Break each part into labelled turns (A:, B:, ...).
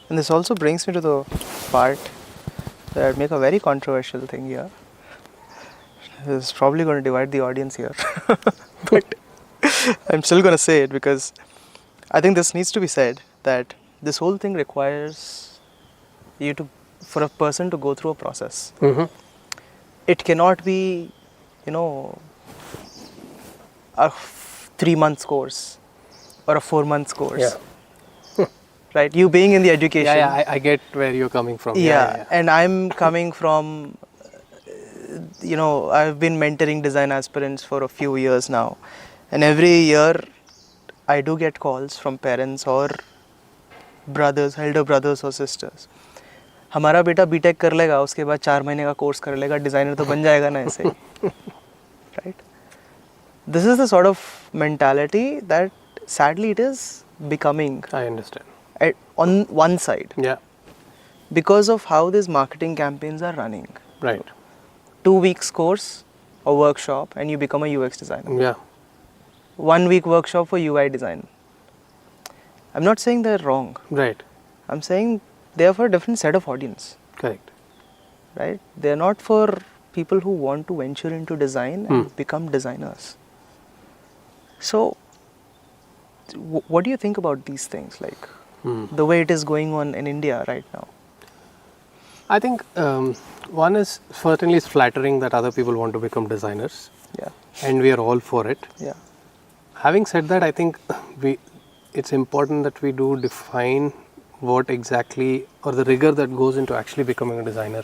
A: And this also brings me to the part that I'd make a very controversial thing here. This is probably going to divide the audience here. But I'm still going to say it because I think this needs to be said, that this whole thing requires you to, for a person to go through a process. It cannot be, a 3 months course or a 4 months course.
B: Yeah.
A: Right? You being in the education.
B: Yeah, I get where you're coming from.
A: Yeah. And I'm coming from, I've been mentoring design aspirants for a few years now. And every year I do get calls from parents or brothers, elder brothers or sisters. हमारा बेटा BTech कर लेगा, उसके बाद 4 महीने का course कर लेगा, डिज़ाइनर तो बन जाएगा ना ऐसे. Right? This is the sort of mentality that sadly it is becoming.
B: I understand.
A: On one side.
B: Yeah.
A: Because of how these marketing campaigns are running.
B: Right.
A: 2 weeks course or workshop and you become a UX designer.
B: Yeah.
A: 1 week workshop for UI design. I'm not saying they're wrong.
B: Right.
A: I'm saying they're for a different set of audience.
B: Correct.
A: Right? They're not for people who want to venture into design and become designers. So, what do you think about these things? Like, the way it is going on in India right now?
B: I think one is certainly it's flattering that other people want to become designers.
A: Yeah.
B: And we are all for it.
A: Yeah.
B: Having said that, I think it's important that we do define what exactly, or the rigor that goes into actually becoming a designer.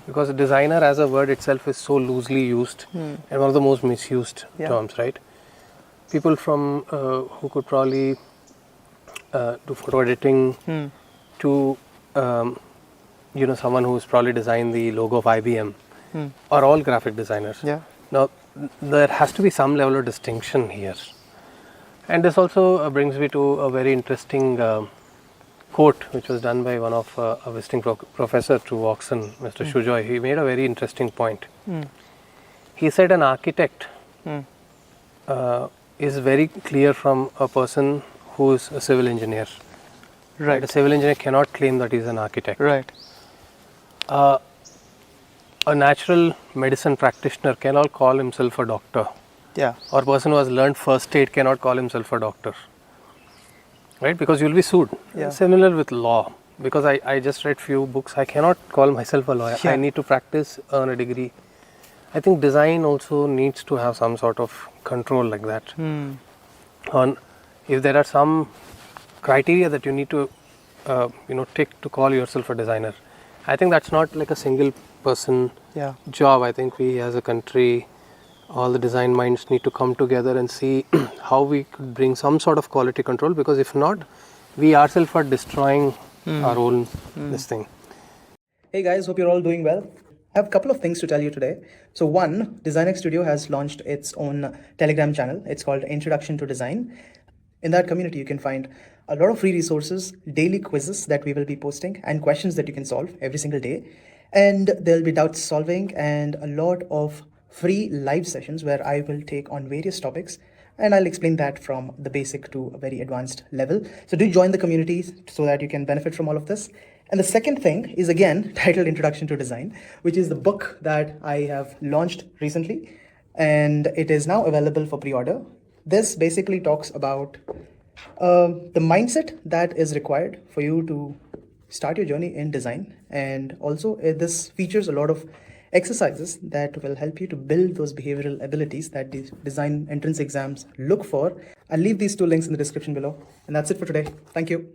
B: Because designer as a word itself is so loosely used and one of the most misused terms, right? People from who could probably do photo editing to someone who's probably designed the logo of IBM are all graphic designers.
A: Yeah.
B: Now there has to be some level of distinction here, and this also brings me to a very interesting quote which was done by one of a visiting professor to Oxon, Mr. Shujoy. He made a very interesting point. He said an architect is very clear from a person who is a civil engineer. Right. A civil engineer cannot claim that he is an architect.
A: Right.
B: A natural medicine practitioner cannot call himself a doctor.
A: Yeah.
B: Or a person who has learned first aid cannot call himself a doctor. Right? Because you will be sued.
A: Yeah.
B: Similar with law. Because I just read few books. I cannot call myself a lawyer.
A: Yeah.
B: I need to practice, earn a degree. I think design also needs to have some sort of control like that. On if there are some criteria that you need to tick to call yourself a designer. I think that's not like a single person job. I think we as a country, all the design minds need to come together and see how we could bring some sort of quality control, because if not, we ourselves are destroying our own this thing.
C: Hey guys, hope you're all doing well. I have a couple of things to tell you today. So one, DesignX Studio has launched its own Telegram channel. It's called Introduction to Design. In that community, you can find a lot of free resources, daily quizzes that we will be posting, and questions that you can solve every single day. And there'll be doubt solving and a lot of free live sessions where I will take on various topics and I'll explain that from the basic to a very advanced level. So do join the community so that you can benefit from all of this. And the second thing is again titled Introduction to Design, which is the book that I have launched recently, and it is now available for pre-order. This basically talks about the mindset that is required for you to start your journey in design, and also this features a lot of exercises that will help you to build those behavioral abilities that the design entrance exams look for. I'll leave these 2 links in the description below, and that's it for today. Thank you.